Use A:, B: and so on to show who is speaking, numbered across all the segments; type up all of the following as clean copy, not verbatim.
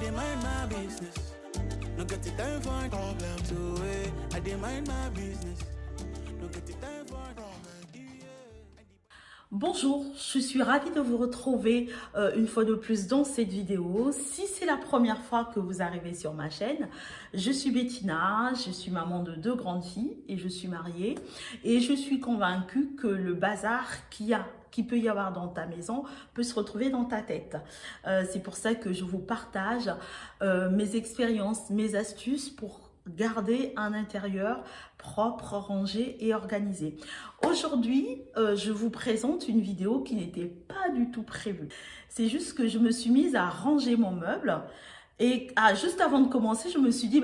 A: dey mind my business. No get the time for problem. So I dey mind my business. No get the time for problem.
B: Bonjour, je suis ravie de vous retrouver une fois de plus dans cette vidéo. Si c'est la première fois que vous arrivez sur ma chaîne, je suis Bettina, je suis maman de 2 grandes filles et je suis mariée. Et je suis convaincue que le bazar qui peut y avoir dans ta maison peut se retrouver dans ta tête. C'est pour ça que je vous partage mes expériences, mes astuces pour garder un intérieur propre, rangé et organisé. Aujourd'hui, je vous présente une vidéo qui n'était pas du tout prévue. C'est juste que je me suis mise à ranger mon meuble et juste avant de commencer, je me suis dit,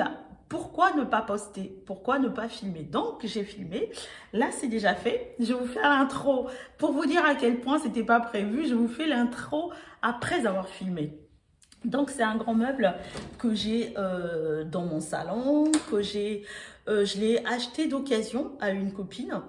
B: pourquoi ne pas poster? Pourquoi ne pas filmer? Donc, j'ai filmé. Là, c'est déjà fait. Je vais vous faire l'intro. Pour vous dire à quel point c'était pas prévu, je vous fais l'intro après avoir filmé. Donc, c'est un grand meuble que j'ai dans mon salon, je l'ai acheté d'occasion à une copine.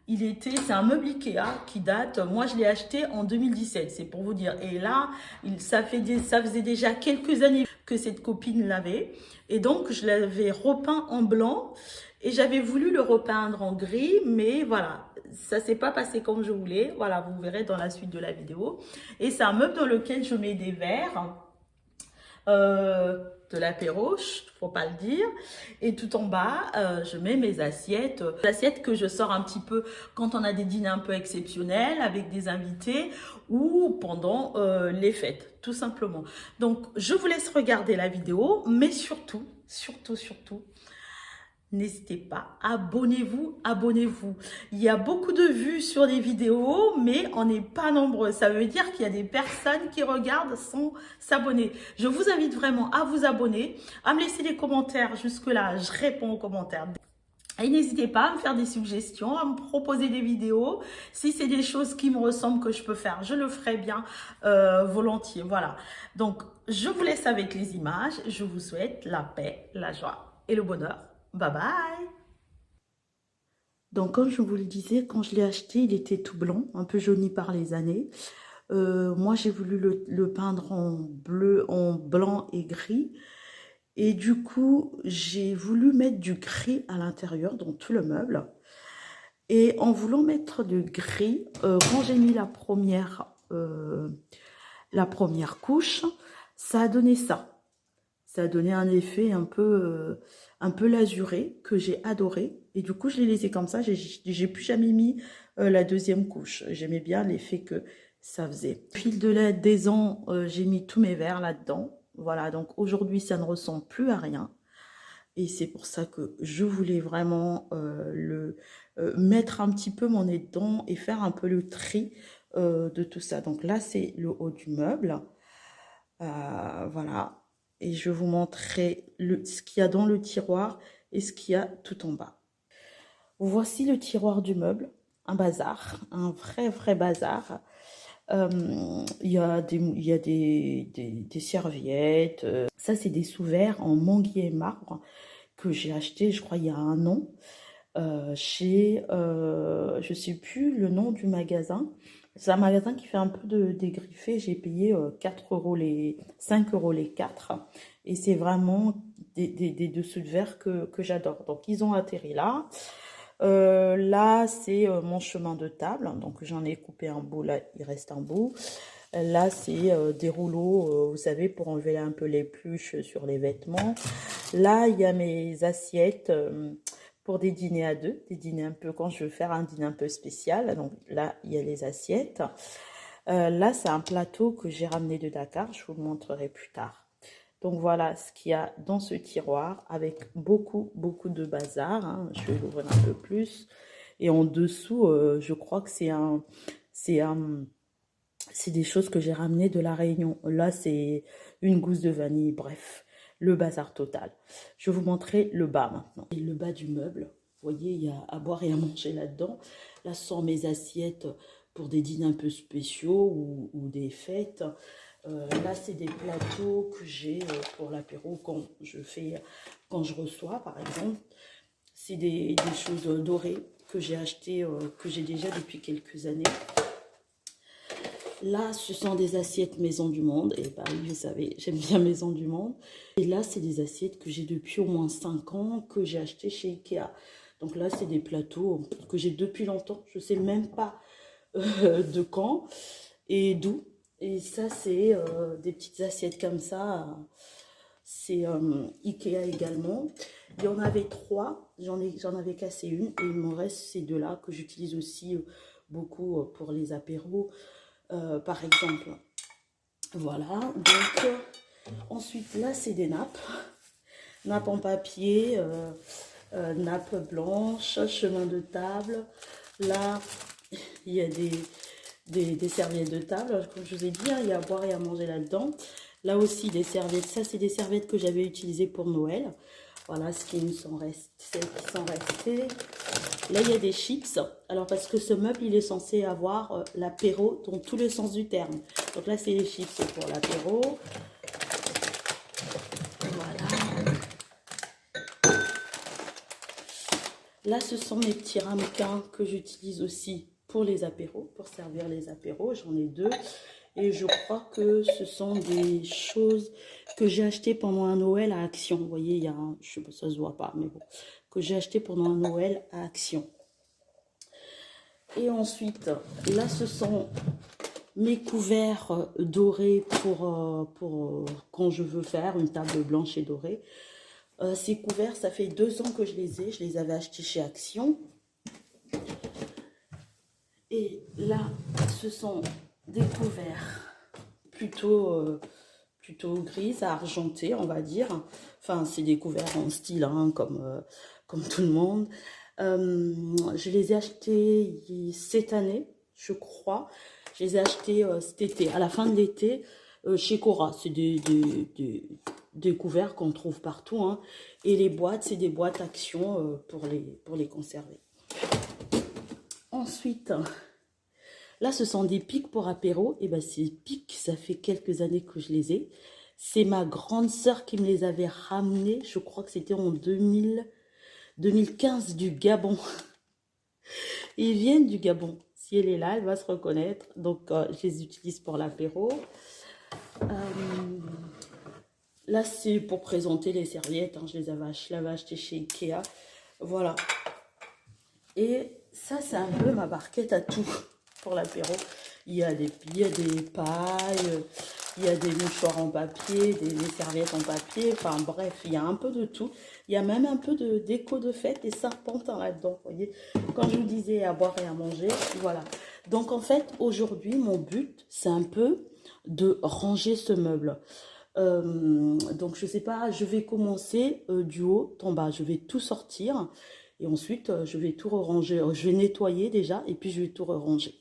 B: C'est un meuble Ikea qui date, moi je l'ai acheté en 2017, c'est pour vous dire. Et là, ça faisait déjà quelques années que cette copine l'avait. Et donc, je l'avais repeint en blanc et j'avais voulu le repeindre en gris, mais voilà. Ça ne s'est pas passé comme je voulais. Voilà, vous verrez dans la suite de la vidéo. Et c'est un meuble dans lequel je mets des verres. De l'apéro, faut pas le dire, et tout en bas je mets mes assiettes, que je sors un petit peu quand on a des dîners un peu exceptionnels avec des invités ou pendant les fêtes, tout simplement. Donc je vous laisse regarder la vidéo, mais surtout n'hésitez pas, abonnez-vous. Il y a beaucoup de vues sur les vidéos, mais on n'est pas nombreux. Ça veut dire qu'il y a des personnes qui regardent sans s'abonner. Je vous invite vraiment à vous abonner, à me laisser des commentaires. Jusque-là, je réponds aux commentaires. Et n'hésitez pas à me faire des suggestions, à me proposer des vidéos. Si c'est des choses qui me ressemblent que je peux faire, je le ferai bien volontiers. Voilà. Donc, je vous laisse avec les images. Je vous souhaite la paix, la joie et le bonheur. Bye bye. Donc, comme je vous le disais, quand je l'ai acheté, il était tout blanc, un peu jauni par les années. Moi, j'ai voulu le peindre en bleu, en blanc et gris. Et du coup, j'ai voulu mettre du gris à l'intérieur, dans tout le meuble. Et en voulant mettre du gris, quand j'ai mis la première couche, ça a donné ça. Ça a donné un effet un peu lasuré que j'ai adoré. Et du coup, je l'ai laissé comme ça. J'ai plus jamais mis la deuxième couche. J'aimais bien l'effet que ça faisait. Au fil des ans, j'ai mis tous mes verres là-dedans. Voilà, donc aujourd'hui, ça ne ressemble plus à rien. Et c'est pour ça que je voulais vraiment mettre un petit peu mon nez dedans et faire un peu le tri de tout ça. Donc là, c'est le haut du meuble. Voilà. Et je vais vous montrer ce qu'il y a dans le tiroir et ce qu'il y a tout en bas. Voici le tiroir du meuble, un bazar, un vrai bazar. Il y a des serviettes. Ça, c'est des sous-verts en manguier marbre que j'ai acheté, je crois, il y a un an. Chez, je sais plus le nom du magasin. C'est un magasin qui fait un peu de dégriffé. J'ai payé 5 euros les 4. Et c'est vraiment des dessous de verre que j'adore. Donc, ils ont atterri là. Là, c'est mon chemin de table. Donc, j'en ai coupé un bout. Là, il reste un bout. Là, c'est des rouleaux, vous savez, pour enlever un peu les pluches sur les vêtements. Là, il y a mes assiettes pour des dîners à deux, des dîners un peu, quand je veux faire un dîner un peu spécial. Donc là, il y a les assiettes. Là, c'est un plateau que j'ai ramené de Dakar, je vous le montrerai plus tard. Donc voilà ce qu'il y a dans ce tiroir avec beaucoup de bazar. Hein. Je vais l'ouvrir un peu plus. Et en dessous, je crois que c'est des choses que j'ai ramenées de la Réunion. Là, c'est une gousse de vanille, bref. Le bazar total. Je vais vous montrer le bas maintenant. Et le bas du meuble, vous voyez, il y a à boire et à manger là-dedans. Là, ce sont mes assiettes pour des dîners un peu spéciaux ou des fêtes. Là, c'est des plateaux que j'ai pour l'apéro quand je reçois, par exemple. C'est des choses dorées que j'ai achetées, que j'ai déjà depuis quelques années. Là, ce sont des assiettes Maison du Monde. Et bah oui, vous savez, j'aime bien Maison du Monde. Et là, c'est des assiettes que j'ai depuis au moins 5 ans, que j'ai acheté chez Ikea. Donc là, c'est des plateaux que j'ai depuis longtemps. Je ne sais même pas de quand et d'où. Et ça, c'est des petites assiettes comme ça. C'est Ikea également. Il y en avait 3. J'en avais cassé une. Et il me reste ces 2-là que j'utilise aussi beaucoup pour les apéros. Par exemple. Voilà. Donc, ensuite, là, c'est des nappes. Nappes en papier. Nappes blanches. Chemin de table. Là, il y a des serviettes de table. Comme je vous ai dit, hein, il y a à boire et à manger là-dedans. Là aussi, des serviettes. Ça, c'est des serviettes que j'avais utilisées pour Noël. Voilà ce qui nous sont restés, celles qui sont restées. Là, il y a des chips. Alors, parce que ce meuble, il est censé avoir l'apéro dans tous les sens du terme. Donc là, c'est les chips, c'est pour l'apéro. Voilà. Là, ce sont mes petits ramequins que j'utilise aussi pour les apéros, pour servir les apéros. J'en ai 2. Et je crois que ce sont des choses que j'ai achetées pendant un Noël à Action. Vous voyez, il y a un, je sais pas, ça se voit pas, mais bon, que j'ai acheté pendant un Noël à Action. Et ensuite, là, ce sont mes couverts dorés pour quand je veux faire une table blanche et dorée. Ces couverts, ça fait 2 ans que je les ai. Je les avais achetés chez Action. Et là, ce sont des couverts plutôt gris, argenté, on va dire. Enfin, c'est des couverts en style, hein, comme tout le monde. Je les ai achetés cette année, je crois. Je les ai achetés cet été, à la fin de l'été, chez Cora. C'est des couverts qu'on trouve partout, hein. Et les boîtes, c'est des boîtes Action pour les conserver. Ensuite, là, ce sont des pics pour apéro. Et bien, ces pics, ça fait quelques années que je les ai. C'est ma grande sœur qui me les avait ramenés. Je crois que c'était en 2015 du Gabon. Ils viennent du Gabon. Si elle est là, elle va se reconnaître. Donc, je les utilise pour l'apéro. Là, c'est pour présenter les serviettes, hein. Je l'avais acheté chez Ikea. Voilà. Et ça, c'est un peu ma barquette à tout pour l'apéro. Il y a des pailles, il y a des mouchoirs en papier, des serviettes en papier. Enfin bref, il y a un peu de tout. Il y a même un peu de déco de fête et serpentins là-dedans. Vous voyez, quand je vous disais à boire et à manger, voilà. Donc en fait, aujourd'hui, mon but, c'est un peu de ranger ce meuble. Donc je sais pas, je vais commencer du haut en bas. Je vais tout sortir. Et ensuite, je vais tout ranger. Je vais nettoyer déjà et puis je vais tout ranger.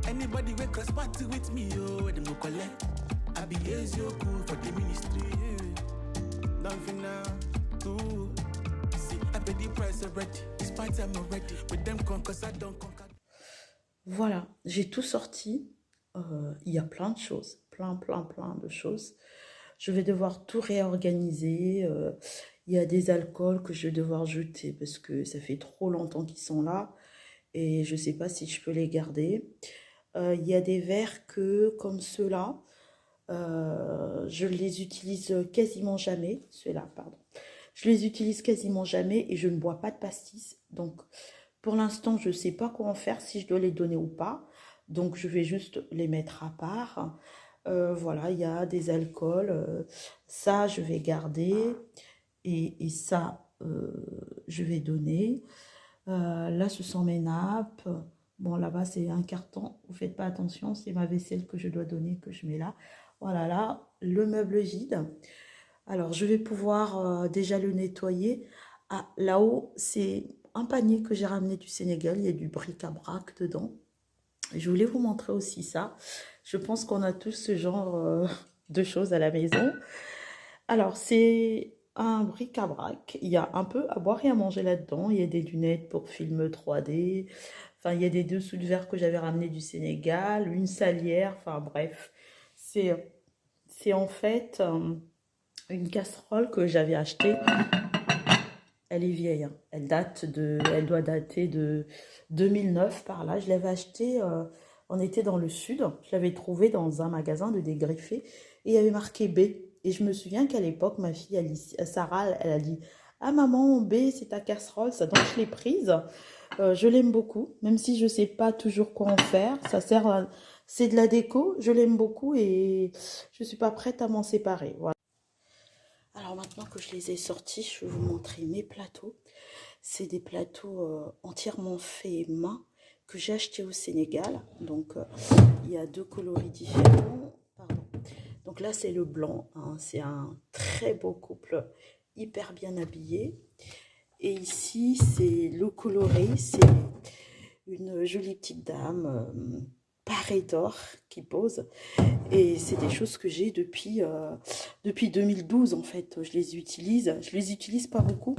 A: Anybody wake cross party with me, oh, them go collect. I be Ezio cool for the ministry. Nothing now, ooh. See, I pay the price already. This party I'm already. With them cause I don't conquer.
B: Voilà, j'ai tout sorti. Il y a plein de choses, plein de choses. Je vais devoir tout réorganiser. Il y a des alcools que je vais devoir jeter parce que ça fait trop longtemps qu'ils sont là. Et je ne sais pas si je peux les garder. Il y a des verres comme ceux-là, je les utilise quasiment jamais. Ceux-là, pardon. Je les utilise quasiment jamais et je ne bois pas de pastis. Donc, pour l'instant, je ne sais pas quoi en faire, si je dois les donner ou pas. Donc, je vais juste les mettre à part. Voilà, il y a des alcools. Ça, je vais garder. Et ça, je vais donner. Là, ce sont mes nappes. Bon, là-bas, c'est un carton. Vous faites pas attention. C'est ma vaisselle que je dois donner, que je mets là. Voilà, là, le meuble vide. Alors, je vais pouvoir déjà le nettoyer. Ah, là-haut, c'est un panier que j'ai ramené du Sénégal. Il y a du bric-à-brac dedans. Je voulais vous montrer aussi ça. Je pense qu'on a tous ce genre de choses à la maison. Alors, c'est un bric-à-brac. Il y a un peu à boire et à manger là-dedans. Il y a des lunettes pour film 3D. Enfin, il y a des dessous de verre que j'avais ramenés du Sénégal. Une salière. Enfin, bref. C'est en fait une casserole que j'avais achetée. Elle est vieille, hein. Elle doit dater de 2009 par là. Je l'avais achetée, on était dans le sud. Je l'avais trouvée dans un magasin de dégriffés et il y avait marqué B. Et je me souviens qu'à l'époque, ma fille Alice, Sarah, elle a dit: ah maman, B, c'est ta casserole, ça. Donc je l'ai prise. Je l'aime beaucoup, même si je ne sais pas toujours quoi en faire. C'est de la déco, je l'aime beaucoup et je ne suis pas prête à m'en séparer. Voilà. Alors maintenant que je les ai sortis, je vais vous montrer mes plateaux. C'est des plateaux entièrement faits main que j'ai acheté au Sénégal. Donc il y a 2 coloris différents. Pardon. Donc là c'est le blanc, hein. C'est un très beau couple, hyper bien habillé. Et ici c'est le coloré, c'est une jolie petite dame parée d'or qui pose. Et c'est des choses que j'ai depuis 2012 en fait. Je les utilise pas beaucoup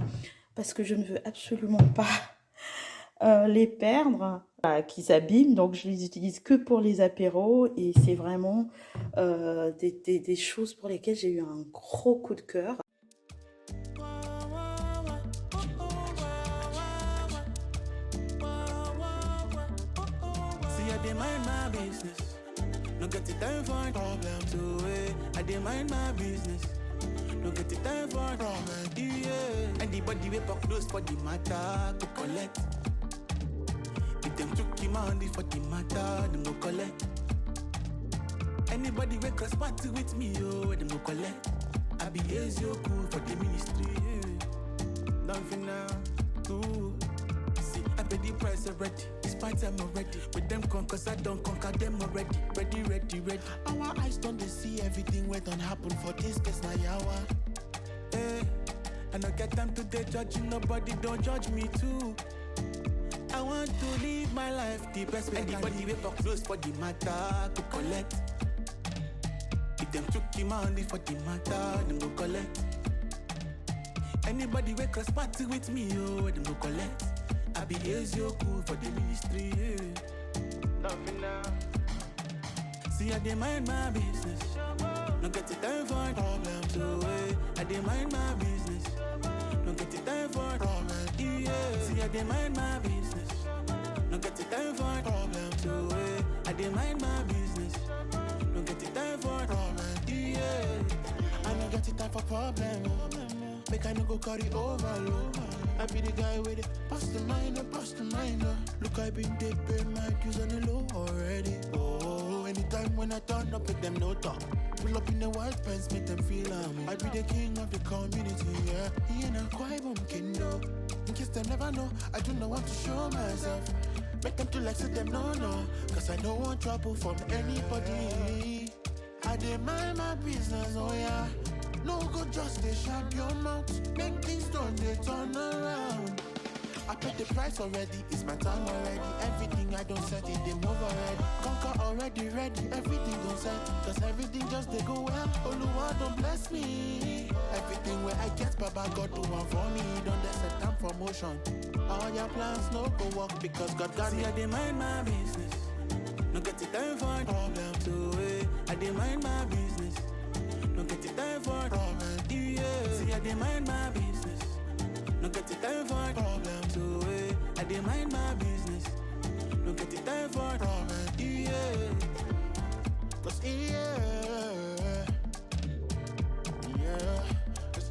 B: parce que je ne veux absolument pas les perdre, qui s'abîment. Donc je les utilise que pour les apéros et c'est vraiment des choses pour lesquelles j'ai eu un gros coup de cœur.
A: No get it time for problem, so I dey mind my business. No get it time for problem, yeah. Anybody we pop close for the matter, go collect. If them took him money for the matter, them go collect. Anybody we cross party with me, oh, them go collect. I be Ezio cool for the ministry, yeah. Nothing now, ooh. See, I pay the price already. Despite I'm already with them cause I don't conquer them already. Ready. Our eyes don't they see everything what done happen for this case now yawa. Eh, I don't get time to they judging nobody, don't judge me too. I want to live my life the best way. Anybody wake up close for the matter to collect. If them took him money for the matter, them go collect. Anybody wake cross party with me, oh, them go collect. I be Ezio cool for the ministry, yeah. Nothing now. See, I dey mind my business. No get the time for problems, so I dey mind my business. No get the time for problems, yeah. See, I dey mind my business. No get the time for problems, so I dey mind my business. No get the time for problems, yeah. I no get the time for problems. Make I no go carry overload. I be the guy with it, bust the mind. Look, I been dead, pay my dues on the low already. Oh, anytime when I turn up with them no talk. Pull up in the white pants, make them feel I be the king of the community, yeah. He ain't a quiet boom kendo. In case they never know, I do not want to show myself. Make them to like say them no, cause I don't want trouble from anybody. I dey mind my business, oh yeah. No go just they shut your mouth. Make things done, they turn around. I paid the price already, it's my time already. Everything I don't set it, they move already. Conquer already ready, everything don't set. Cause everything just they go well. Oluwa don't bless me. Everything where I get, Baba God do one for me. Don't let set time for motion. All your plans no go work because God got me. I dey mind my business. No get the time for problems, so I dey mind my business. No get the time for problems, yeah. See, I dey mind my business. No get the time for problems, so I dey mind my business. No get the time for problems, yeah. Cause cause